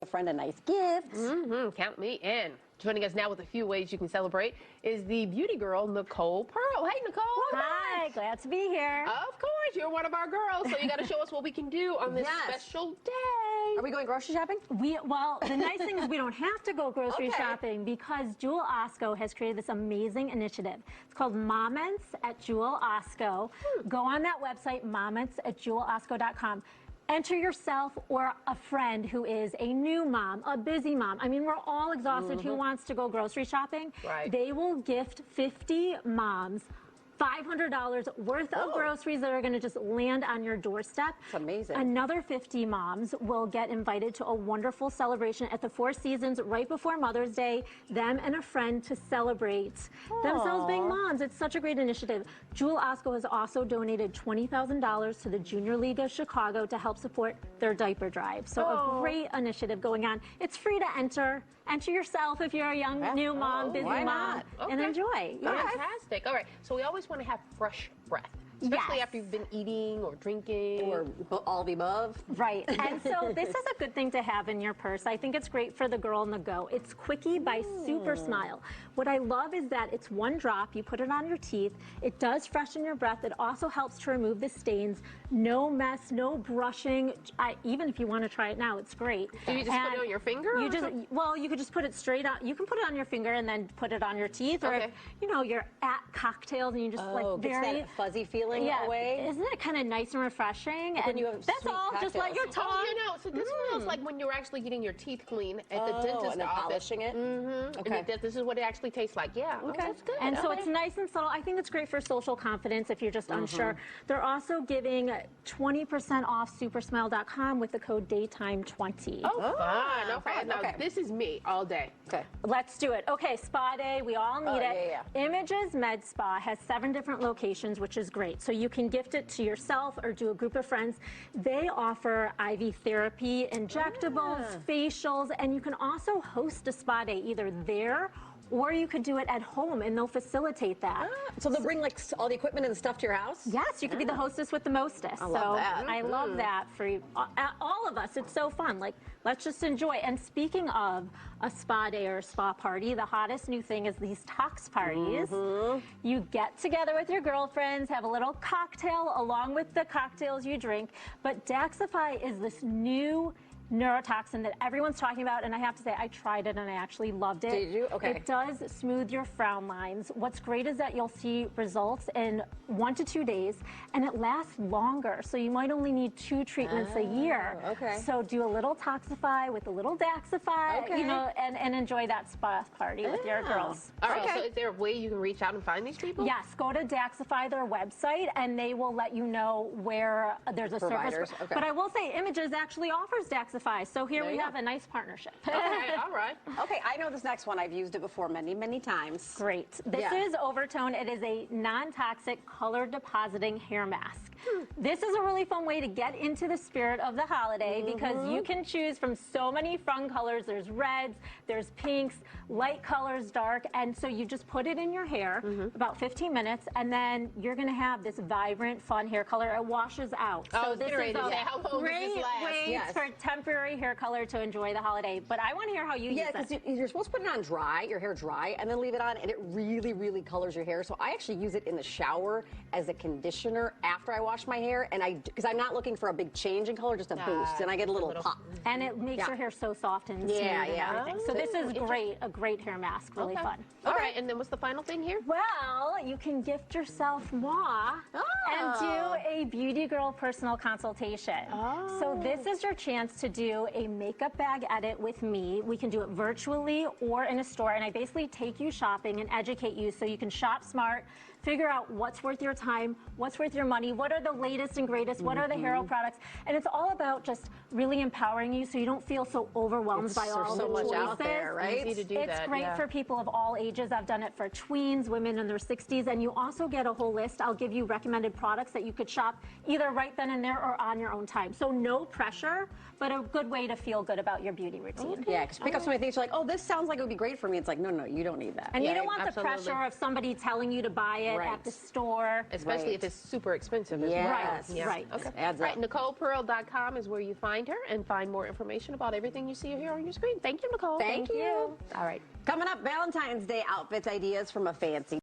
a friend a nice gift. Count me in. Joining us now with a few ways you can celebrate is the beauty girl, Nicole Pearl. Hey, Nicole. Hi, glad to be here. Of course, you're one of our girls, so you got to show us what we can do on this special day. Are we going grocery shopping? Well, the nice thing is we don't have to go grocery shopping because Jewel Osco has created this amazing initiative. It's called Moments at Jewel Osco. Go on that website, moments@jewelosco.com. Enter yourself or a friend who is a new mom, a busy mom. I mean, we're all exhausted. Who wants to go grocery shopping? Right. They will gift 50 moms $500 worth of groceries that are going to just land on your doorstep. That's amazing. Another 50 moms will get invited to a wonderful celebration at the Four Seasons right before Mother's Day. Them and a friend to celebrate themselves being moms. It's such a great initiative. Jewel Osco has also donated $20,000 to the Junior League of Chicago to help support their diaper drive. So a great initiative going on. It's free to enter. Enter yourself if you're a young new mom, busy mom, and enjoy. Fantastic. All right. So we always want to have fresh breath, especially after you've been eating or drinking. Or all the above. Right. And so this is a good thing to have in your purse. I think it's great for the girl on the go. It's Quickie by Super Smile. What I love is that it's one drop. You put it on your teeth. It does freshen your breath. It also helps to remove the stains. No mess, no brushing. Even if you want to try it now, it's great. Do you just put it on your finger? Well, you could just put it straight on. You can put it on your finger and then put it on your teeth. Or if, you're at cocktails and you just gets that fuzzy feeling away. Isn't it kind of nice and refreshing? And you have that's all. Cocktails. Just let your tongue. So this feels like when you're actually getting your teeth clean at the dentist and office. polishing it. And this is what it actually tastes like. Yeah. Okay. That's good. And so it's nice and subtle. I think it's great for social confidence if you're just unsure. They're also giving 20% off supersmile.com with the code Daytime20. Oh, fun. Okay. Now this is me all day. Okay. Let's do it. Okay, spa day. We all need it. Images Med Spa has 7 different locations, which is great. So you can gift it to yourself or do a group of friends. They offer IV therapy, injectables, facials, and you can also host a spa day either there or you could do it at home, and they'll facilitate that. So they'll bring like all the equipment and stuff to your house? Yes, you could be the hostess with the mostest. I love that. I love that for you, all of us. It's so fun. Like, let's just enjoy. And speaking of a spa day or a spa party, the hottest new thing is these Tox Parties. You get together with your girlfriends, have a little cocktail along with the cocktails you drink. But Daxify is this new neurotoxin that everyone's talking about, and I have to say I tried it and I actually loved it. Did you? Okay. It does smooth your frown lines. What's great is that you'll see results in 1 to 2 days, and it lasts longer. So you might only need 2 treatments a year. Okay. So do a little Toxify with a little Daxify, and enjoy that spa party with your girls. All right. So is there a way you can reach out and find these people? Yes. Go to Daxify, their website, and they will let you know where there's a service. But I will say Images actually offers Daxify. So here we have a nice partnership. Okay, all right. Okay, I know this next one. I've used it before many, many times. Great. This is Overtone. It is a non-toxic color depositing hair mask. This is a really fun way to get into the spirit of the holiday because you can choose from so many fun colors. There's reds, there's pinks, light colors, dark, and so you just put it in your hair about 15 minutes, and then you're going to have this vibrant, fun hair color. It washes out. So this is a great way for temporary hair color to enjoy the holiday. But I want to hear how you use it. Yeah, because you're supposed to put it on dry, your hair dry, and then leave it on, and it really, really colors your hair. So I actually use it in the shower as a conditioner after I wash my hair, and because I'm not looking for a big change in color, just a boost, and I get a little pop. And it makes your hair so soft and smooth and everything. So this is great, a great hair mask, really fun. All right, and then what's the final thing here? Well, you can gift yourself moi and do a beauty girl personal consultation. So this is your chance to do a makeup bag edit with me. We can do it virtually or in a store, and I basically take you shopping and educate you so you can shop smart, figure out what's worth your time, what's worth your money, what are the latest and greatest, what are the hero products, and it's all about just really empowering you so you don't feel so overwhelmed by all the choices. Out there, right? Easy to do it's great for people of all ages. I've done it for tweens, women in their 60s, and you also get a whole list. I'll give you recommended products that you could shop either right then and there or on your own time. So no pressure, but a a good way to feel good about your beauty routine. Yeah, because you pick up so many things, you're like, oh, this sounds like it would be great for me. It's like, no, you don't need that. And you Yeah, don't want absolutely. the pressure of somebody telling you to buy it Right. at the store. Especially if it's super expensive as well. Yes. Right. Okay. Adds All right, up. NicolePearl.com is where you find her and find more information about everything you see here on your screen. Thank you, Nicole. Thank you. All right. Coming up, Valentine's Day outfits ideas from a fancy